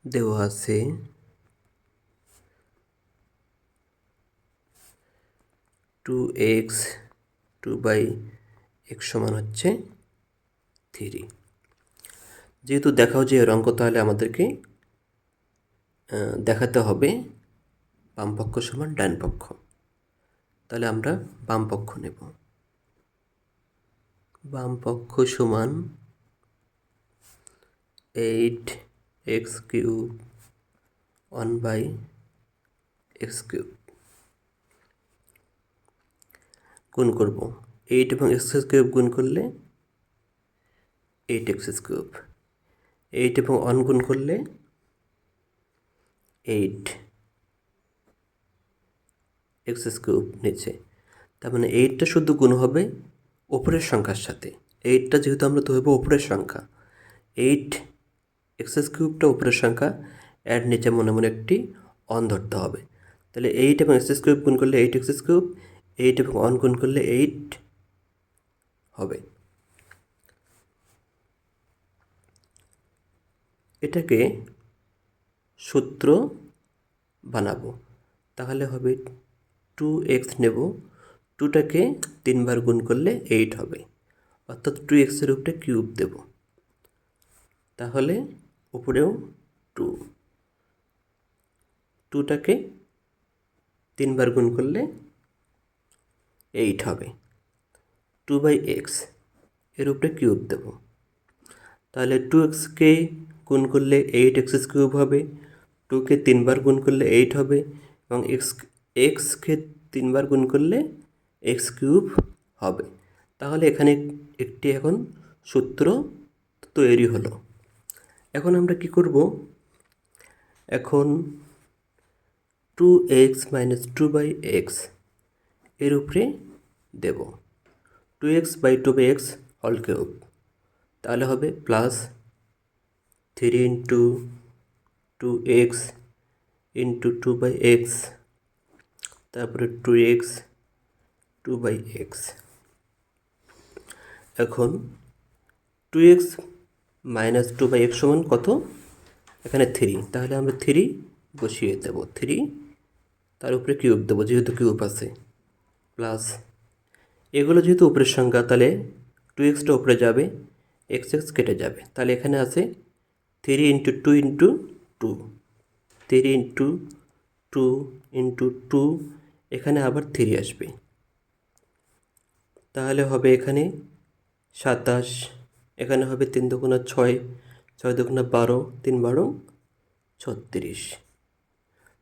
দেওয়া আছে 2x 2/x সমান হচ্ছে 3। যেহেতু দেখাও যে এর অঙ্ক, তাহলে আমাদেরকে দেখাতে হবে বাম পক্ষ সমান ডান পক্ষ। তাহলে আমরা বাম পক্ষ নেব। বাম পক্ষ সমান 8x³ 1/x³ গুণ করব। 8 এবং x³ গুণ করলে 8x³, 8 এবং 1 গুণ করলে 8x³ নিচে। তার মানে 8টা শুধু গুণ হবে ওপরের সংখ্যার সাথে। 8টা যেহেতু আমরা ধরবো ওপরের সংখ্যা, 8x³ উপরের সংখ্যা, এর নিচে মনে মনে একটি 1 ধরতে হবে। তাহলে 8 এবং x³ গুণ করলে 8x³, 8 এবং 1 গুণ করলে 8 হবে। এটাকে সূত্র বানাবো। তাহলে হবে 2x নেব, 2টাকে 3 বার গুণ করলে 8 হবে, অর্থাৎ 2x এর উপরে কিউব দেব। তাহলে উপরেও 2, 2টাকে 3 বার গুণ করলে 8 হবে। 2/x এর উপরে কিউব দেব। তাহলে 2xকে গুণ করলে 8x³ হবে, 2কে 3 বার গুণ করলে 8 হবে, এবং xকে 3 বার গুণ করলে x³ হবে। তাহলে এখানে একটি এখন সূত্র তৈরি হলো। এখন আমরা কি করব? এখন 2x - 2/x এর উপরে দেব 2x/2/x হোল কিউব। তাহলে হবে প্লাস 3 × 2x × 2/x, তারপরে 2x 2/x। এখন 2x - 2/x সমান কত? এখানে 3, তাহলে আমরা 3 বসিয়ে দেব। 3 তার উপরে কিউব দেবো যেহেতু কিউব আছে, প্লাস এগুলো যেহেতু উপরের সংখ্যা, তাহলে 2xটা উপরে যাবে, x কেটে যাবে। তাহলে এখানে আছে 3 × 2 × 2, 3 × 2 × 2, এখানে আবার 3 আসবে। তাহলে হবে এখানে 27, এখানে হবে 3 × 2 = 6, 6 × 2 = 12, 3 × 12 = 36।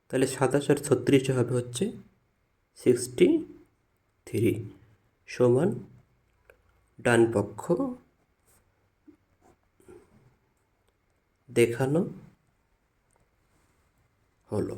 তাহলে 27 আর 36 হবে হচ্ছে 63 সমান ডান পক্ষ দেখানো হলো।